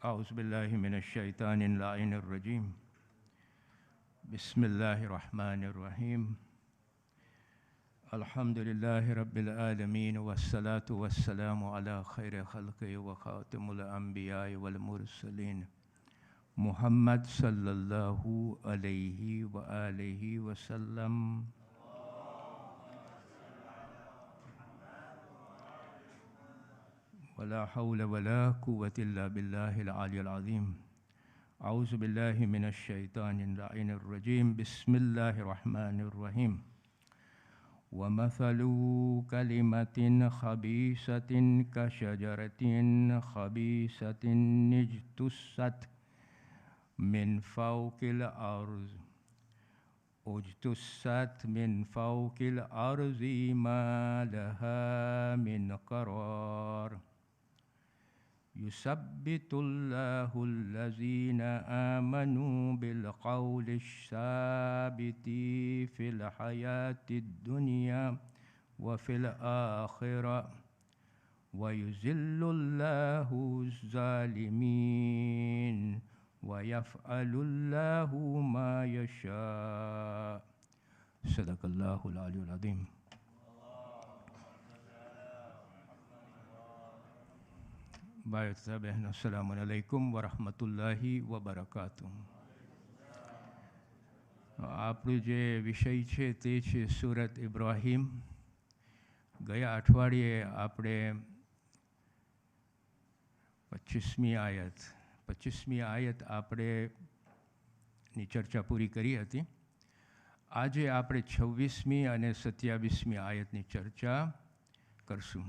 أعوذ بالله من الشيطان اللعين الرجيم بسم الله الرحمن الرحيم الحمد لله رب العالمين والصلاة والسلام على خير خلقه وخاتم الأنبياء والمرسلين محمد صلى الله عليه وآله وسلم ولا حول ولا قوة إلا بالله العلي العظيم أعوذ بالله من الشيطان اللعين الرجيم بسم الله الرحمن الرحيم ومثل كلمة خبيثة كشجرة خبيثة اجتثت من فوق الأرض ما لها من قرار يثبت الله الذين آمنوا بالقول الثابت في الحياة الدنيا وفي الآخرة ويذل الله الظالمين ويفعل الله ما يشاء صدق الله العلي العظيم. ભાઈ તથા બહેનો, અસ્સલામુ અલૈકુમ વરહમતુલ્લાહિ વબરકાતુહ. આપણું જે વિષય છે તે છે સૂરત ઇબ્રાહીમ. ગયા અઠવાડિયે આપણે 25મી આયત આપણે ની ચર્ચા પૂરી કરી હતી. આજે આપણે 26મી અને 27મી આયતની ચર્ચા કરશું.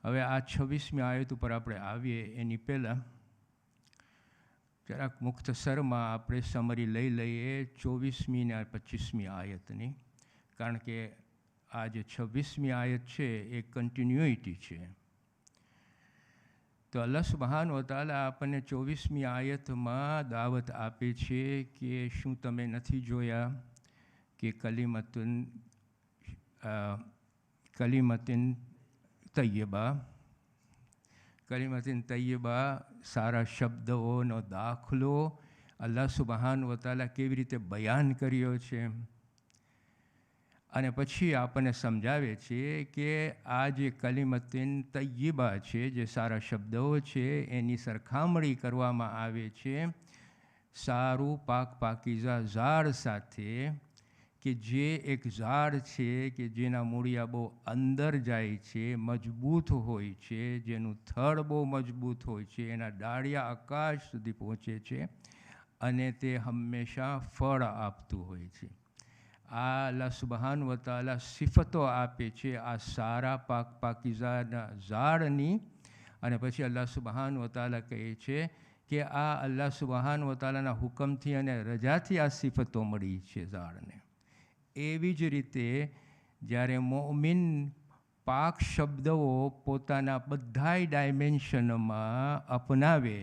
હવે આ 26મી આયત ઉપર આપણે આવીએ એની પહેલાં જરાક મુખ્તસરમાં આપણે સમરી લઈ લઈએ 24મી અને 25મી આયતની, કારણ કે આ જે 26મી આયત છે એ કન્ટિન્યુઇટી છે. તો અલ્લાહ સુબ્હાનહુ વ તઆલા આપણને 24મી આયતમાં દાવત આપે છે કે શું તમે નથી જોયા કે કલિમતિન તૈયબા સારા શબ્દોનો દાખલો અલ્લાહ સુબ્હાનહુ વ તઆલા કેવી રીતે બયાન કર્યો છે. અને પછી આપણને સમજાવે છે કે આ જે કલિમતિન તૈયબા છે, જે સારા શબ્દો છે, એની સરખામણી કરવામાં આવે છે સારું પાકીઝા ઝાડ સાથે, કે જે એક ઝાડ છે કે જેના મૂળિયા બહુ અંદર જાય છે, મજબૂત હોય છે, જેનું થડ બહુ મજબૂત હોય છે, એના ડાળિયા આકાશ સુધી પહોંચે છે અને તે હંમેશા ફળ આપતું હોય છે. આ અલ્લાહ સુબ્હાનહુ વ તઆલા સિફતો આપે છે આ સારા પાકીઝાના ઝાડની. અને પછી અલ્લાહ સુબ્હાનહુ વ તઆલા કહે છે કે આ અલ્લાહ સુબ્હાનહુ વ તઆલાના હુકમથી અને રજાથી આ સિફતો મળી છે ઝાડને. એવી જ રીતે જ્યારે મોમિન પાક શબ્દો પોતાના બધાય ડાયમેન્શનમાં અપનાવે,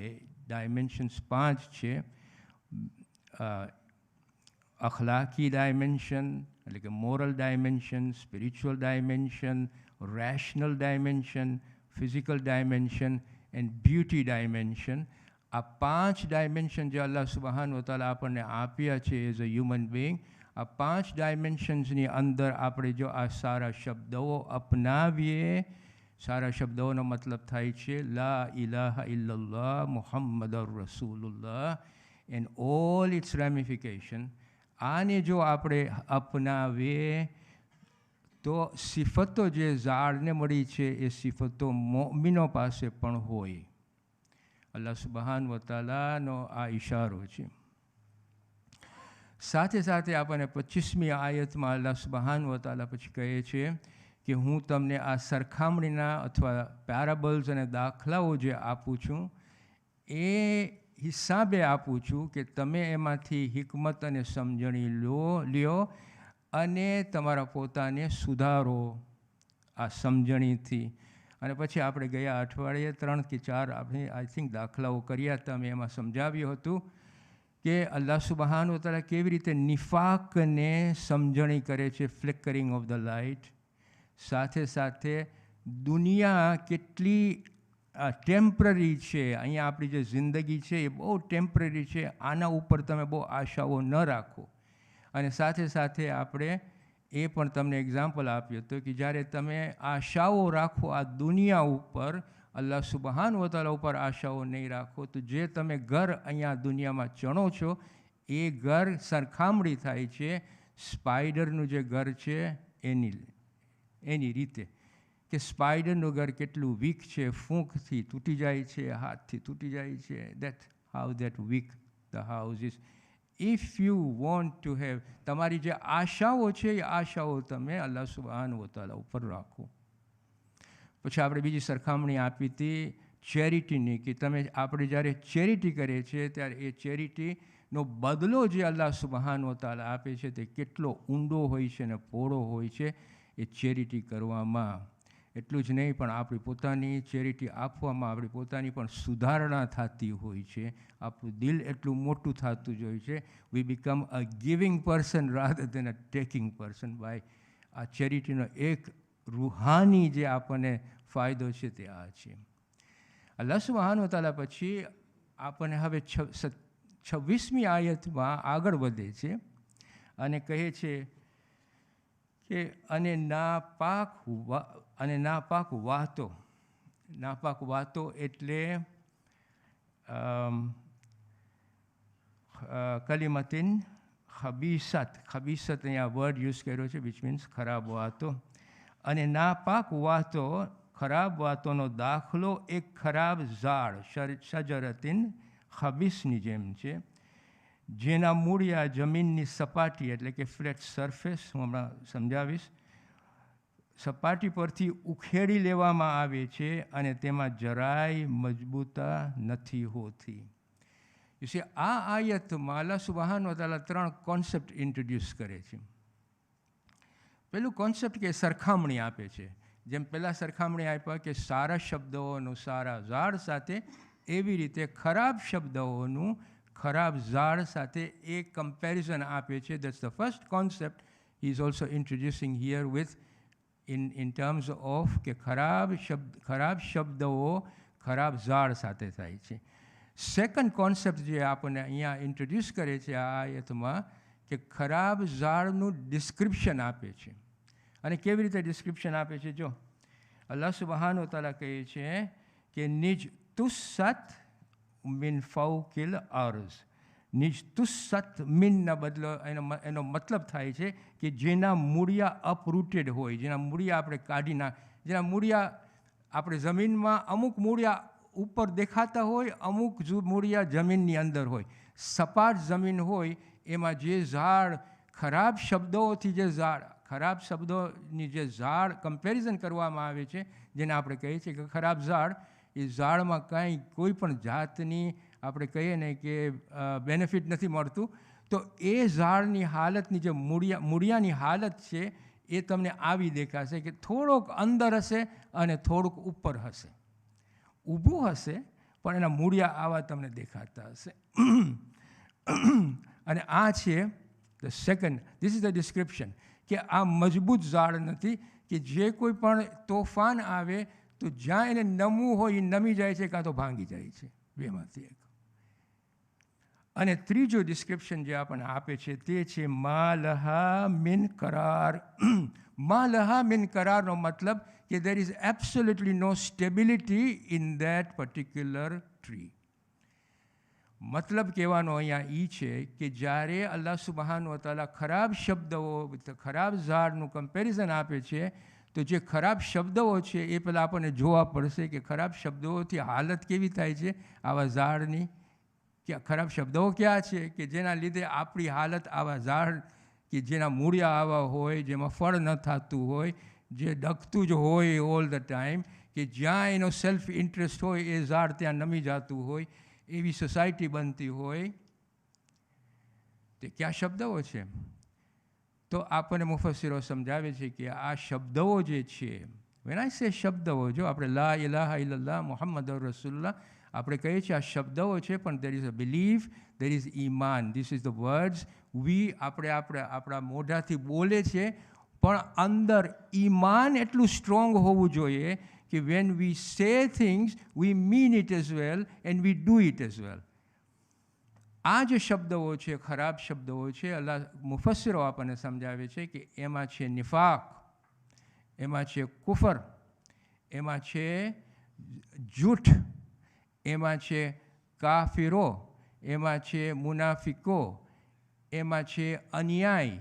ડાયમેન્શન્સ 5 છે, અખલાકી ડાયમેન્શન એટલે કે moral dimension, spiritual dimension, rational dimension, physical dimension and beauty dimension. આ 5 ડાયમેન્શન જે અલ્લાહ સુબ્હાનહુ વ તઆલા આપણને આપ્યા છે એઝ અ હ્યુમન બિંગ, આ 5 ડાયમેન્શન્સની અંદર આપણે જો આ સારા શબ્દો અપનાવીએ, સારા શબ્દોનો મતલબ થાય છે લા ઇલાહા ઇલ્લલ્લાહ મુહમ્મદુર રસૂલુલ્લાહ એન્ડ ઓલ ઇટ્સ રેમિફિકેશન. આને જો આપણે અપનાવીએ તો સિફતો જે ઝાડને મળી છે એ સિફતો મોમિનો પાસે પણ હોય. અલ્લાહ સુબ્હાનહુ વ તઆલાનો આ ઇશારો છે. સાથે સાથે આપણને 25મી આયતમાં અલ્લાહ સુબ્હાનહુ વ તઆલા પછી કહે છે કે હું તમને આ સરખામણીના અથવા પેરાબલ્સ અને દાખલાઓ જે આપું છું એ હિસાબે આપું છું કે તમે એમાંથી હિકમત અને સમજણી લ્યો અને તમારા પોતાને સુધારો આ સમજણીથી. અને પછી આપણે ગયા અઠવાડિયે 3 કે 4 આપણે આઈ થિંક દાખલાઓ કર્યા હતા. મેં એમાં સમજાવ્યું હતું કે અલ્લાહ સુબ્હાનહુ વ તઆલા કેવી રીતે નિફાકને સમજણી કરે છે, ફ્લિકરિંગ ઓફ ધ લાઇટ. સાથે સાથે દુનિયા કેટલી ટેમ્પરરી છે. અહીંયા આપણી જે જિંદગી છે એ બહુ ટેમ્પરરી છે. આના ઉપર તમે બહુ આશાઓ ન રાખો. અને સાથે સાથે આપણે એ પણ તમને એક્ઝામ્પલ આપ્યું હતું કે જ્યારે તમે આશાઓ રાખો આ દુનિયા ઉપર, અલ્લાહ સુબહાન વ તઆલા ઉપર આશાઓ નહીં રાખો, તો જે તમે ઘર અહીંયા દુનિયામાં ચણો છો એ ઘર સરખામણી થાય છે સ્પાઈડરનું જે ઘર છે એની રીતે, કે સ્પાઈડરનું ઘર કેટલું વીક છે, ફૂંકથી તૂટી જાય છે, હાથથી તૂટી જાય છે. That how that weak the house is. If you want to have, તમારી જે આશાઓ છે એ આશાઓ તમે અલ્લાહ સુબહાન વ તઆલા ઉપર રાખો. પછી આપણે બીજી સરખામણી આપી હતી ચેરિટીની, કે તમે આપણે જ્યારે ચેરિટી કરીએ છીએ ત્યારે એ ચેરિટીનો બદલો જે અલ્લાહ સુબહાન વ તઆલા આપે છે તે કેટલો ઊંડો હોય છે અને પહોળો હોય છે એ ચેરિટી કરવામાં. એટલું જ નહીં, પણ આપણી પોતાની ચેરિટી આપવામાં આપણી પોતાની પણ સુધારણા થતી હોય છે. આપણું દિલ એટલું મોટું થતું જ હોય છે. We become a giving person rather than a taking person by આ ચેરિટીનો એક રૂહાની જે આપણને ફાયદો છે તે આ છે. અલ્લાહ સુબહાન વ તઆલા પછી આપણને હવે 26મી આયતમાં આગળ વધે છે અને કહે છે કે અને નાપાક વાતો એટલે કલિમતિન ખબીસત. ખબીસત અહીંયા વર્ડ યુઝ કર્યો છે વિચ મીન્સ ખરાબ વાતો. અને નાપાક વાતો, ખરાબ વાતોનો દાખલો એક ખરાબ ઝાડ શજરતિન ખબીસની જેમ છે, જેના મૂળિયા જમીનની સપાટી એટલે કે ફ્લેટ સરફેસ, હું હમણાં સમજાવીશ, સપાટી પરથી ઉખેડી લેવામાં આવે છે અને તેમાં જરાય મજબૂતા નથી હોતી. આ આયતમાં અલ્લાહ સુબહાન વ તઆલા 3 કોન્સેપ્ટ ઇન્ટ્રોડ્યુસ કરે છે. પહેલું કોન્સેપ્ટ કે સરખામણી આપે છે. જેમ પહેલાં સરખામણી આપ્યા કે સારા શબ્દોનું સારા ઝાડ સાથે, એવી રીતે ખરાબ શબ્દોનું ખરાબ ઝાડ સાથે એક કમ્પેરિઝન આપે છે. That's the first concept he is also ઇન્ટ્રોડ્યુસિંગ here with in terms of કે ખરાબ શબ્દો ખરાબ ઝાડ સાથે થાય છે. સેકન્ડ કોન્સેપ્ટ જે આપણને અહીંયા ઇન્ટ્રોડ્યુસ કરે છે આ આયતમાં, કે ખરાબ ઝાડનું ડિસ્ક્રિપ્શન આપે છે. અને કેવી રીતે ડિસ્ક્રિપ્શન આપે છે? જો અલ્લાહ સુબહાન વ તઆલા કહે છે કે નિજ તુસ્સત મિન ફૌકિલ અર્ઝ. નિજ તુસ્સત મિનના બદલો એનો મતલબ થાય છે કે જેના મૂળિયા અપરૂટેડ હોય, જેના મૂળિયા આપણે કાઢી જેના મૂળિયા આપણે જમીનમાં, અમુક મૂળિયા ઉપર દેખાતા હોય, અમુક મૂળિયા જમીનની અંદર હોય. સપાટ જમીન હોય એમાં જે ઝાડ ખરાબ શબ્દોથી જે ઝાડ, ખરાબ શબ્દોની જે ઝાડ કમ્પેરિઝન કરવામાં આવે છે, જેને આપણે કહીએ છીએ કે ખરાબ ઝાડ, એ ઝાડમાં કાંઈ કોઈ પણ જાતની આપણે કહીએ ને કે બેનિફિટ નથી મળતું, તો એ ઝાડની હાલતની જે મૂળિયાની હાલત છે એ તમને આવી દેખાશે કે થોડોક અંદર હશે અને થોડુંક ઉપર હશે. ઊભું હશે પણ એના મૂળિયા આવા તમને દેખાતા હશે. અને આ છે the second, this is the description, કે આ મજબૂત ઝાડ નથી કે જે કોઈ પણ તોફાન આવે તો જ્યાં એને નમવું હોય એ નમી જાય છે કાં તો ભાંગી જાય છે, બેમાંથી એક. અને ત્રીજો ડિસ્ક્રિપ્શન જે આપણને આપે છે તે છે મા લહા મિન કરાર. મા લહા મિન કરારનો મતલબ કે there is absolutely no stability in that particular tree. મતલબ કહેવાનો અહીંયા એ છે કે જ્યારે અલ્લાહ સુબહાન વ તઆલા ખરાબ શબ્દો, ખરાબ ઝાડનું કમ્પેરિઝન આપે છે, તો જે ખરાબ શબ્દો છે એ પહેલાં આપણને જોવા પડશે કે ખરાબ શબ્દોથી હાલત કેવી થાય છે આવા ઝાડની, કે ખરાબ શબ્દો ક્યાં છે કે જેના લીધે આપણી હાલત આવા ઝાડ કે જેના મૂળિયા આવા હોય, જેમાં ફળ ન થતું હોય, જે ડગતું જ હોય ઓલ ધ ટાઈમ, કે જ્યાં એનો સેલ્ફ ઇન્ટરેસ્ટ હોય એ ઝાડ ત્યાં નમી જતું હોય, એવી સોસાયટી બનતી હોય, તે કયા શબ્દો છે? તો આપણને મુફસ્સિરો સમજાવે છે કે આ શબ્દો જે છે, વેન આઈ સે શબ્દો, જો આપણે લા ઇલાહા ઇલ્લલ્લાહ મુહમ્મદુર રસૂલુલ્લાહ આપણે કહીએ છીએ આ શબ્દો છે, પણ there is a belief, there is ઈમાન. ધીસ ઇઝ ધ વર્ડ્સ આપણે આપણા મોઢાથી બોલે છે, પણ અંદર ઈમાન એટલું સ્ટ્રોંગ હોવું જોઈએ કે when we say things, we mean it as well and we do it as well. આ જે શબ્દો છે, ખરાબ શબ્દો છે, અલ્લાહ મુફસ્સિરો આપણને સમજાવે છે કે એમાં છે નિફાક, એમાં છે કુફર, એમાં છે જૂઠ, એમાં છે કાફિરો, એમાં છે મુનાફિકો, એમાં છે અન્યાય.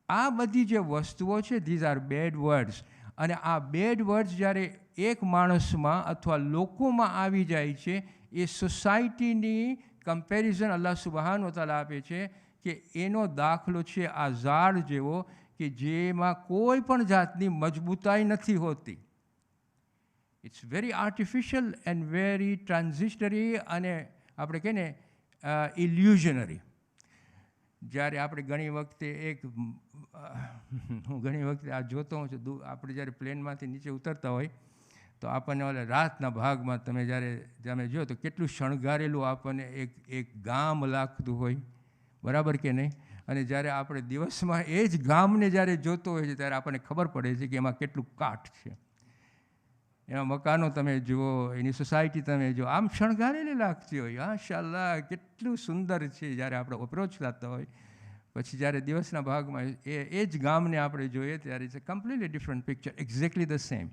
આ બધી જે વસ્તુઓ છે, ધીઝ આર બેડ વર્ડ્સ. અને આ બેડ વર્ડ્સ જ્યારે એક માણસમાં અથવા લોકોમાં આવી જાય છે, એ સોસાયટીની કમ્પેરિઝન અલ્લાહ સુબહાન વતાલા આપે છે કે એનો દાખલો છે આ ઝાડ જેવો કે જેમાં કોઈ પણ જાતની મજબૂતાઈ નથી હોતી. It's very artificial and very transitionary અને આપણે કહીએ ને ઇલ્યુઝનરી. જ્યારે આપણે ઘણી વખતે હું ઘણી વખતે આ જોતો હોઉં છું, આપણે જ્યારે પ્લેનમાંથી નીચે ઉતરતા હોય તો આપણને ઓલા રાતના ભાગમાં તમે જો તો કેટલું શણગારેલું આપણને એક ગામ લાગતું હોય, બરાબર કે નહીં? અને જ્યારે આપણે દિવસમાં એ જ ગામને જ્યારે જોતો હોય છે ત્યારે આપણને ખબર પડે છે કે એમાં કેટલું કાઠ છે. એમાં મકાનો તમે જુઓ, એની સોસાયટી તમે જુઓ, આમ શણગારેલી લાગતી હોય, માશાઅલ્લાહ કેટલું સુંદર છે. જ્યારે આપણે અપ્રોચ થતા હોય પછી જ્યારે દિવસના ભાગમાં એ જ ગામને આપણે જોઈએ ત્યારે it's a completely different picture, exactly the same.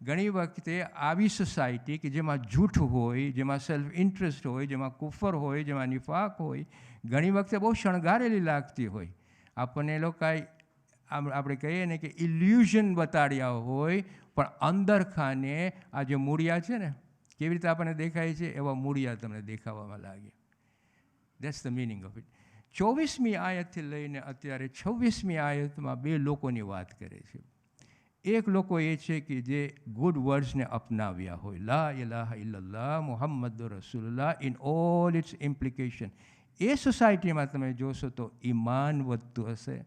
ઘણી વખતે આવી સોસાયટી કે જેમાં જૂઠ હોય, જેમાં સેલ્ફ ઇન્ટરેસ્ટ હોય, જેમાં કુફર હોય, જેમાં નિફાક હોય, ઘણી વખતે બહુ શણગારેલી લાગતી હોય. આપણને એ લોકોએ આપણે કહીએ ને કે ઇલ્યુઝન બતાડ્યા હોય, પણ અંદર ખાને આ જે મૂળિયા છે ને, કેવી રીતે આપણને દેખાય છે એવા મૂળિયા તમને દેખાવામાં લાગે. That's the meaning of it. 24મી આયતથી લઈને અત્યારે 26મી આયતમાં બે લોકોની વાત કરે છે. એક લોકો એ છે કે જે ગુડ વર્ડ્સને અપનાવ્યા હોય, લા ઇલાહા ઇલ્લલ્લાહ મુહમ્મદ રસૂલુલ્લાહ ઇન ઓલ ઇટ્સ ઇમ્પ્લિકેશન. એ સોસાયટીમાં તમે જોશો તો ઈમાન વધતું હશે.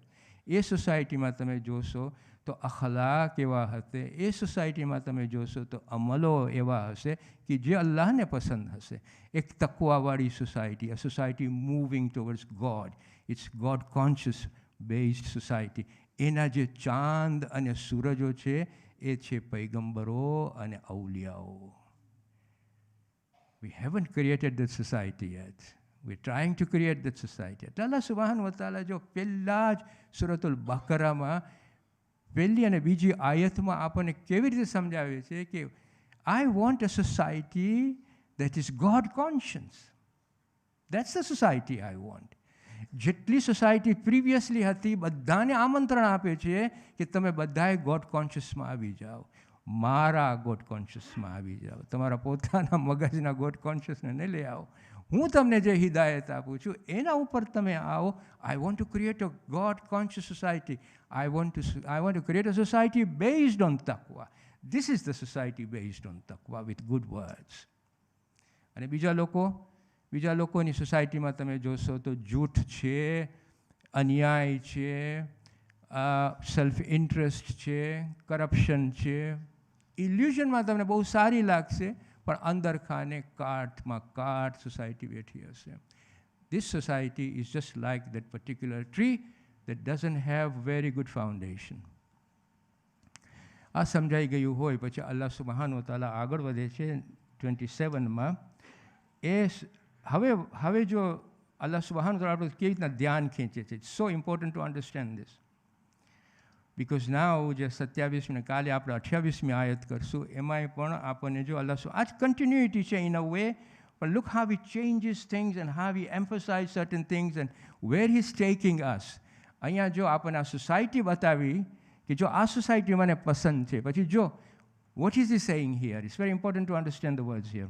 એ સોસાયટીમાં તમે જોશો તો અખલાક એવા હશે. એ સોસાયટીમાં તમે જોશો તો અમલો એવા હશે કે જે અલ્લાહને પસંદ હશે. એક તકવાવાળી society, a society moving towards God. It's God conscious based society. એના જે ચાંદ અને સૂરજો છે એ છે પૈગંબરો અને અવલિયાઓ. We haven't created that society yet. We're trying to create that society. Allah subhanahu wa ta'ala જો પહેલા જ સૂરતુલ બકરામાં પહેલી અને બીજી આયતમાં આપણને કેવી રીતે સમજાવે છે કે I want a society that is God conscious. That's the society I want. જેટલી સોસાયટી પ્રીવિયસલી હતી બધાને આમંત્રણ આપે છે કે તમે બધાએ ગોડ કોન્શિયસમાં આવી જાઓ, મારા ગોડ કોન્શિયસમાં આવી જાઓ. તમારા પોતાના મગજના ગોડ કોન્શિયસને નહીં લઈ આવો. હું તમને જે હિદાયત આપું છું એના ઉપર તમે આવો. I want to create a God conscious society. I want to create a society based on taqwa. This is the society based on taqwa with good words. અને બીજા લોકોની સોસાયટીમાં તમે જોશો તો જૂઠ છે, અન્યાય છે, સેલ્ફ ઇન્ટરેસ્ટ છે, કરપ્શન છે. ઇલ્યુઝનમાં તમને બહુ સારી લાગશે, પણ અંદર ખાને કાઠમાં કાઠ સોસાયટી બેઠી હશે. This society is just like that particular tree that doesn't have very good foundation. આ સમજાઈ ગયું હોય પછી અલ્લાહ સુબ્હાનહુ વ તઆલા આગળ વધે છે 27માં. હવે જો અલ્લાહ સુબ્હાનહુ વ તઆલા આપણું કેવી રીતના ધ્યાન ખેંચે છે. It's so important to understand this. Because now જે 27મી કાલે આપણે 28મી આયત કરશું એમાંય પણ આપણને જો અલ્લાહ આ જ કન્ટિન્યુટી છે in a way, but look how he changes things and how he emphasizes certain things and where he's taking us. અહીંયા જો આપણને આ સોસાયટી બતાવી કે જો આ સોસાયટી મને પસંદ છે, પછી જો what is he saying here, it's very important to understand the words here.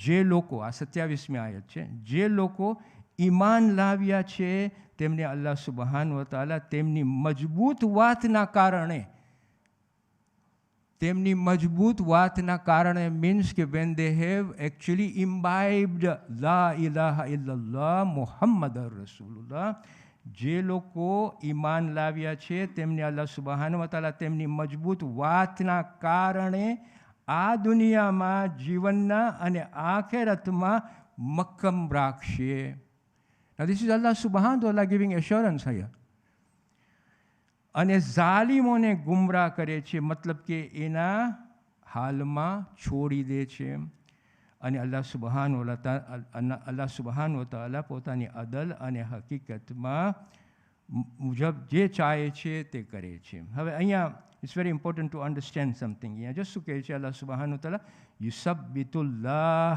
જે લોકો, આ 27મી આયત છે, જે લોકો ઈમાન લાવ્યા છે તેમને અલ્લાહ સુબ્હાનહુ વ તઆલા તેમની મજબૂત વાતના કારણે મીન્સ કે when they have actually imbibed લા ઇલાહા ઇલ્લલ્લાહ મુહમ્મદ રસૂલુલ્લાહ, જે લોકો ઈમાન લાવ્યા છે તેમને અલ્લાહ સુબ્હાનહુ વ તઆલા તેમની મજબૂત વાતના કારણે આ દુનિયામાં જીવનના અને આખેરતમાં મક્કમ રાખશે. Now this is Allah subhanahu wa ta'ala giving assurance here. અને ઝાલિમોને ગુમરાહ કરે છે, મતલબ કે એના હાલમાં છોડી દે છે અને અલ્લાહ સુબહાન વ તઆલા પોતાની અદલ અને હકીકતમાં મુજબ જે ચાહે છે તે કરે છે. હવે અહીંયા it's very important to understand something. અહીંયા જો શું કહે છે અલ્લાહ સુબહાન વ તઆલા, યુસબ્બિતુલ્લાહ,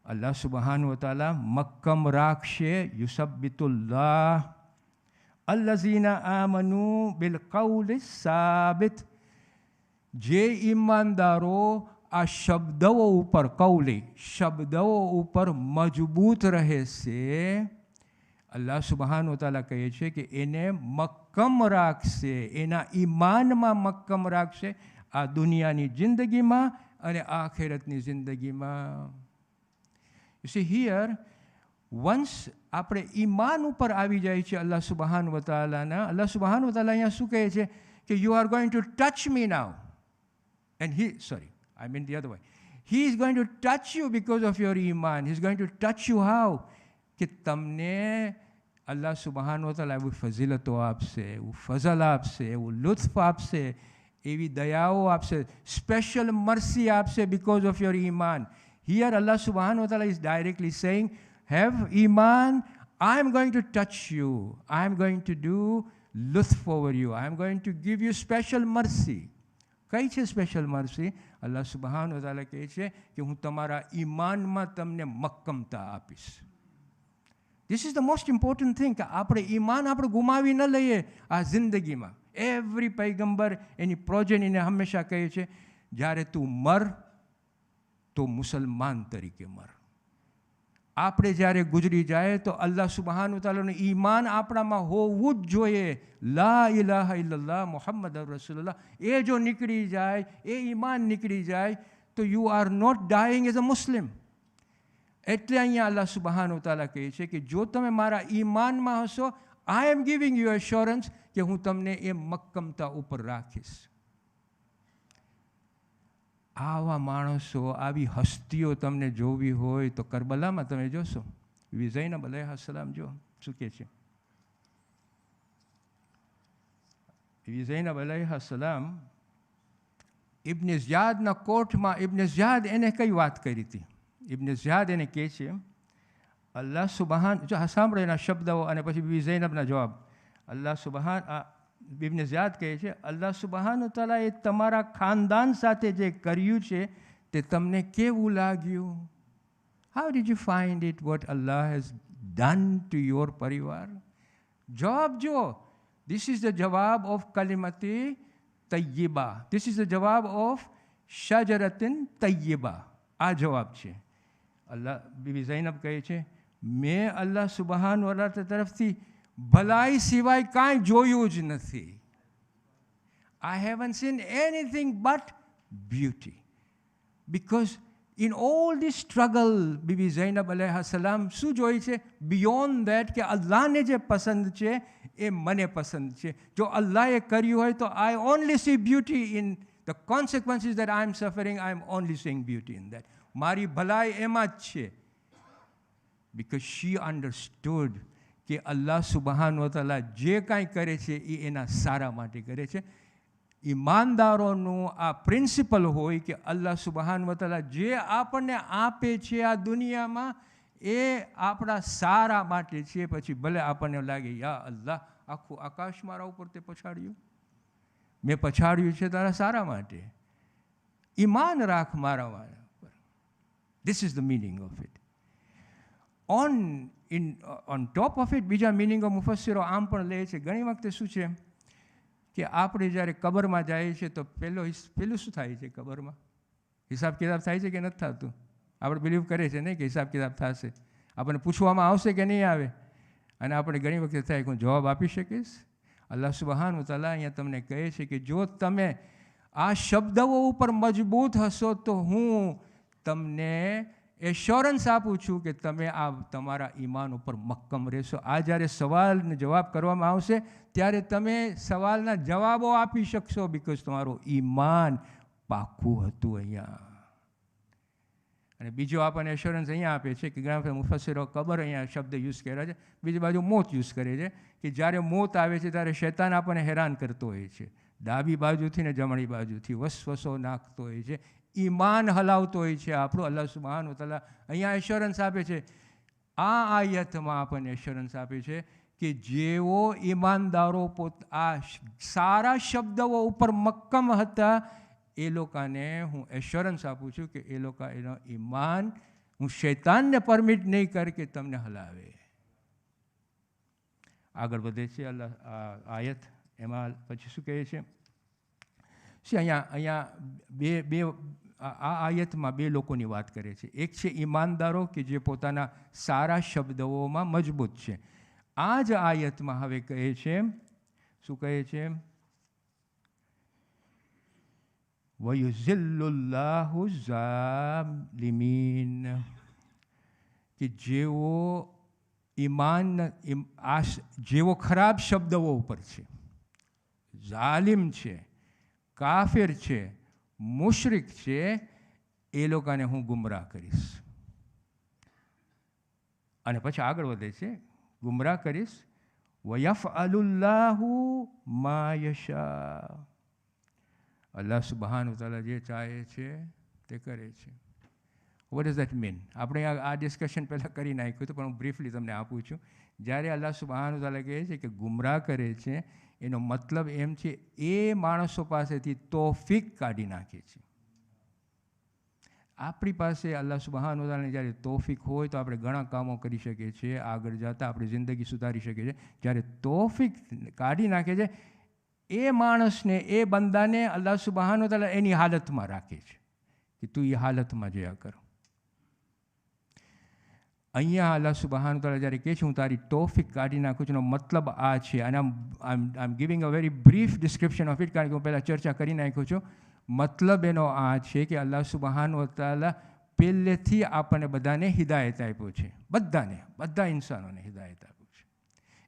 અલ્લાહ સુબહાન વ તઆલા મક્કમ રાખશે, યુસબ્બિતુલ્લાહ અલ્લઝીના આમનુ બિલ કૌલિસ સાબિત, જે ઈમાનદારો આ શબ્દો ઉપર, કૌલી શબ્દો ઉપર મજબૂત રહેશે, અલ્લાહ સુબહાન વ તઆલા કહે છે કે એને મક્કમ રાખશે, એના ઈમાનમાં મક્કમ રાખશે, આ દુનિયાની જિંદગીમાં અને આખિરતની જિંદગીમાં. યુ સી હિયર, વન્સ આપણે ઈમાન ઉપર આવી જાય છે અલ્લાહ સુબહાન વ તઆલાના, અલ્લાહ સુબહાન વ તઆલા અહીંયા શું કહે છે કે you are going to touch me now, and I mean the other way. He is going to touch you because of your iman. He is going to touch you how? કે તમને અલ્લાહ સુબહાન વ તઆલા એવી ફઝીલતો આપશે, એવું ફઝલ આપશે, એવું લુત્ફ આપશે, એવી દયાઓ આપશે, સ્પેશિયલ મર્સી આપશે because of your iman. Here Allah subhanahu wa ta'ala is directly saying, have iman, I am going to touch you. I am going to do lutf over you. I am going to give you special mercy. કઈ છે special Mersey? અલ્લાહ સુબહાન વ તઆલા કહે છે કે હું તમારા ઈમાનમાં તમને મક્કમતા આપીશ. This is the most important thing કે આપણે ઈમાન આપણે ગુમાવી ન લઈએ આ જિંદગીમાં. એવરી પૈગંબર એની પ્રોજેનીને હંમેશા કહે છે જ્યારે તું મર તો મુસલમાન તરીકે મર. આપણે જ્યારે ગુજરી જાય તો અલ્લાહ સુબહાન વ તઆલાનું ઈમાન આપણામાં હોવું જ જોઈએ. લા ઇલાહા ઇલ્લલ્લાહ મુહમ્મદ રસૂલુલ્લાહ એ જો નીકળી જાય, એ ઈમાન નીકળી જાય તો you are not dying as a Muslim. એટલે અહીંયા અલ્લાહ સુબહાન વ તઆલા કહે છે કે જો તમે મારા ઈમાનમાં હશો, આઈ એમ ગિવિંગ યુ એશ્યોરન્સ કે હું તમને એ મક્કમતા ઉપર રાખીશ. આવા માણસો, આવી હસ્તીઓ તમને જોવી હોય તો કરબલામાં તમે જોશો. બીબી ઝૈનબ અલૈહિસ્સલામ જો શું કહે છે. બીબી ઝૈનબ અલૈહિસ્સલામ ઇબ્ન ઝિયાદના કોર્ટમાં, ઇબ્ન ઝિયાદ એને કઈ વાત કરી હતી? ઇબ્ન ઝિયાદ એને કહે છે અલ્લાહ સુબહાન, જો સાંભળો એના શબ્દો અને પછી બીબી ઝૈનબના જવાબ. અલ્લાહ સુબહાન, ઇબ્ન ઝિયાદ કહે છે અલ્લાહ સુબહાન વ તઆલા એ તમારા ખાનદાન સાથે જે કર્યું છે તે તમને કેવું લાગ્યું? How did you find it what Allah has done to your પરિવાર? જવાબ જો, ધીસ ઇઝ ધ જવાબ ઓફ કલિમતી તય્યબા, ધીસ ઇઝ ધ જવાબ ઓફ શજરતિન તય્યબા. આ જવાબ છે. અલ્લાહ, બીબી ઝૈનબ કહે છે મેં અલ્લાહ સુબહાન વ તઆલા તરફથી ભલાઈ સિવાય કાંઈ જોયું જ નથી. I haven't seen anything but beauty. Because in all this struggle, Bibi Zainab અલૈહિસ્સલામ શું જોઈ છે? બિયોન્ડ ધેટ કે અલ્લાહને જે પસંદ છે એ મને પસંદ છે. જો અલ્લાહે કર્યું હોય તો I only see beauty in the consequences that I am suffering. I am only seeing beauty in that. મારી ભલાઈ એમાં જ છે. Because she understood કે અલ્લાહ સુબહાન વ તઆલા જે કાંઈ કરે છે એ એના સારા માટે કરે છે. ઈમાનદારોનું આ પ્રિન્સિપલ હોય કે અલ્લાહ સુબહાન વ તઆલા જે આપણને આપે છે આ દુનિયામાં એ આપણા સારા માટે છે. પછી ભલે આપણને લાગે યા અલ્લાહ આખું આકાશ મારા ઉપર તે પછાડ્યું, મેં પછાડ્યું છે તારા સારા માટે, ઈમાન રાખ મારા ઉપર. This is the meaning of it. On top of it બીજા મિનિંગો મુફસ્સિરો આમ પણ લે છે. ઘણી વખતે શું છે કે આપણે જ્યારે કબરમાં જઈએ છીએ તો પેલું શું થાય છે? કબરમાં હિસાબ કિતાબ થાય છે કે નથી થતું? આપણે બિલીવ કરે છે નહીં કે હિસાબ કિતાબ થશે, આપણને પૂછવામાં આવશે કે નહીં આવે, અને આપણે ઘણી વખતે થાય કે હું જવાબ આપી શકીશ. અલ્લાહ સુબહાન વ તઆલા અહીંયા તમને કહે છે કે જો તમે આ શબ્દો ઉપર મજબૂત હશો તો હું તમને એશ્યોરન્સ આપું છું કે તમે આ તમારા ઈમાન ઉપર મક્કમ રહેશો. આ જ્યારે સવાલનો જવાબ કરવામાં આવશે ત્યારે તમે સવાલના જવાબો આપી શકશો, બિકોઝ તમારું ઈમાન પાક્કું હતું અહીંયા. અને બીજો આપણને એશ્યોરન્સ અહીંયા આપે છે કે ઘણા મુફસ્સિરો કબર અહીંયા શબ્દ યુઝ કર્યા છે, બીજી બાજુ મોત યુઝ કરે છે કે જ્યારે મોત આવે છે ત્યારે શૈતાન આપણને હેરાન કરતો હોય છે, ડાબી બાજુથી ને જમણી બાજુથી વસવસો નાખતો હોય છે, ઈમાન હલાવતો હોય છે આપણું. અલ્લાહ સુબ્હાનહુ વ તઆલા અહીંયા એશ્યોરન્સ આપે છે, આ આયતમાં આપણને એશ્યોરન્સ આપે છે કે જેઓ ઈમાનદારો આ સારા શબ્દો ઉપર મક્કમ હતા એ લોકોને હું એશ્યોરન્સ આપું છું કે એ લોકો એનો ઈમાન હું શૈતાનને પરમિટ નહીં કર કે તમને હલાવે. આગળ વધે છે અલ્લાહ આયત. એમાં પછી શું કહે છે? અહીંયા બે આ આયતમાં બે લોકોની વાત કરે છે. એક છે ઈમાનદારો કે જે પોતાના સારા શબ્દોમાં મજબૂત છે. આ જ આયતમાં હવે કહે છે, શું કહે છે? વયુઝિલ્લુલ્લાહુ ઝાલિમીન, કે જેઓ જેવો ખરાબ શબ્દો ઉપર છે, ઝાલિમ છે, કાફિર છે, મુશરિક છે, એ લોકોને હું ગુમરાહ કરીશ. અને પછી આગળ વધે છે, ગુમરાહ કરીશ. વયફઅલુલ્લાહુ મા યશા, અલ્લાહ સુબ્હાનહુ વ તઆલા જે ચાહે છે તે કરે છે. What does that mean? આપણે આ ડિસ્કશન પહેલાં કરી નાખ્યું હતું, પણ હું બ્રીફલી તમને આપું છું. જ્યારે અલ્લાહ સુબ્હાનહુ વ તઆલા કહે છે કે ગુમરાહ કરે છે, એનો મતલબ એમ છે એ માણસો પાસેથી તોફીક કાઢી નાખે છે. આપણી પાસે અલ્લાહ સુબ્હાનહુ વ તઆલાની જ્યારે તોફીક હોય તો આપણે ઘણા કામો કરી શકીએ છીએ, આગળ જતાં આપણી જિંદગી સુધારી શકીએ છીએ. જ્યારે તોફીક કાઢી નાખે છે એ માણસને, એ બંદાને અલ્લાહ સુબ્હાનહુ વ તઆલા એની હાલતમાં રાખે છે કે તું એ હાલતમાં જયા કરો. અહીંયા અલ્લાહ સુબ્હાનહુ વ તઆલા જ્યારે કહે છે હું તારી તોફીક કાઢી નાખું છું, એનો મતલબ આ છે. અને I am giving a very brief description of it, કારણ કે હું પહેલાં ચર્ચા કરી નાખ્યો છું. મતલબ એનો આ છે કે અલ્લાહ સુબ્હાનહુ વ તઆલા પહેલેથી આપણને બધાને હિદાયત આપ્યો છે, બધા ઇન્સાનોને હિદાયત આપ્યું છે.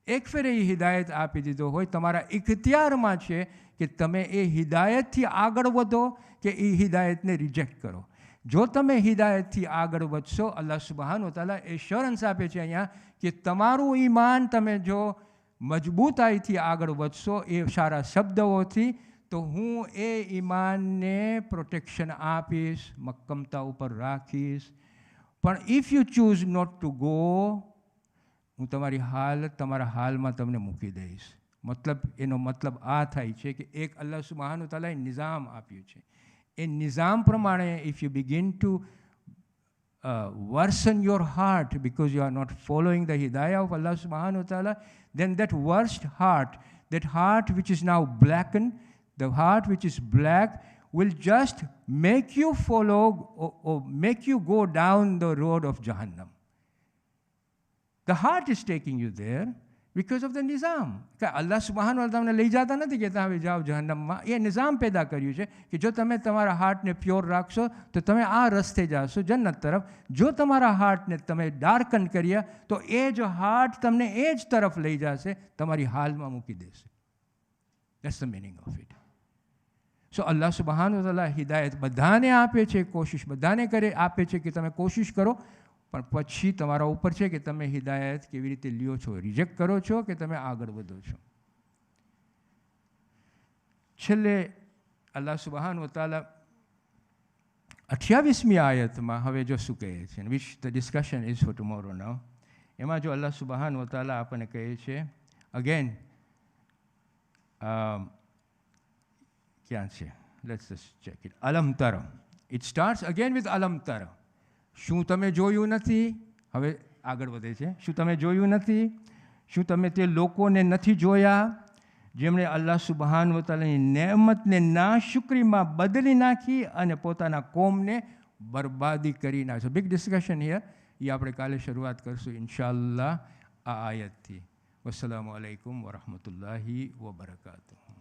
એક ફેર એ હિદાયત આપી દીધો હોય, તમારા ઇખ્તિયારમાં છે કે તમે એ હિદાયતથી આગળ વધો કે એ હિદાયતને રિજેક્ટ કરો. જો તમે હિદાયતથી આગળ વધશો, અલ્લાહ સુબ્હાનહુ વ તઆલા એશ્યોરન્સ આપે છે અહીંયા કે તમારું ઈમાન તમે જો મજબૂતાઈથી આગળ વધશો એ સારા શબ્દોથી, તો હું એ ઈમાનને પ્રોટેક્શન આપીશ, મક્કમતા ઉપર રાખીશ. પણ if you choose not to go, હું તમારા હાલમાં તમને મૂકી દઈશ. એનો મતલબ આ થાય છે કે એક અલ્લાહ સુબ્હાનહુ વ તઆલાએ નિઝામ આપ્યું છે. એ નિઝામ પ્રમાણે if you begin two worsen your heart because you are not following the hidayah of Allah subhanahu wa ta'ala, then that worst heart, that heart which is now blackened, the heart which is black, will just make you follow or make you go down the road of Jahannam. The heart is taking you there because of the nizam. Allah subhanahu wa ta'ala તમને લઈ જતા નથી કે તમે જાઓ જહન્નમમાં. એ નિઝામ પેદા કર્યું છે કે જો તમે તમારા હાર્ટને પ્યોર રાખશો તો તમે આ રસ્તે જાશો જન્નત તરફ. જો તમારા હાર્ટને તમે ડાર્કન કર્યા તો એ જ હાર્ટ તમને એ જ તરફ લઈ જશે, તમારી હાલમાં મૂકી દેશે. That's the meaning of it. સો અલ્લાહ સુબ્હાનહુ વ તઆલા હિદાયત બધાને આપે છે, કોશિશ બધાને આપે છે કે તમે કોશિશ કરો, પણ પછી તમારા ઉપર છે કે તમે હિદાયત કેવી રીતે લ્યો છો, રિજેક્ટ કરો છો કે તમે આગળ વધો છો. છેલ્લે અલ્લાહ સુબ્હાનહુ વ તઆલા 28મી આયતમાં હવે જો શું કહે છે, which the discussion is for tomorrow now. એમાં જો અલ્લાહ સુબ્હાનહુ વ તઆલા આપણને કહે છે અગેન, ક્યાં છે? Let's just check it. અલમ તર. ઇટ સ્ટાર્ટ્સ અગેન વિથ અલમ તર. શું તમે જોયું નથી? હવે આગળ વધે છે. શું તમે જોયું નથી? શું તમે તે લોકોને નથી જોયા જેમણે અલ્લાહ સુબ્હાનહુ વ તઆલાની નેમતને નાશુકરીમાં બદલી નાખી અને પોતાના કોમને બરબાદી કરી નાખી? Big discussion here. એ આપણે કાલે શરૂઆત કરશું ઇન્શાઅલ્લાહ આ આયતથી. વસ્સલામુ અલૈકુમ વરહમતુલ્લાહિ વબરકાતુહુ.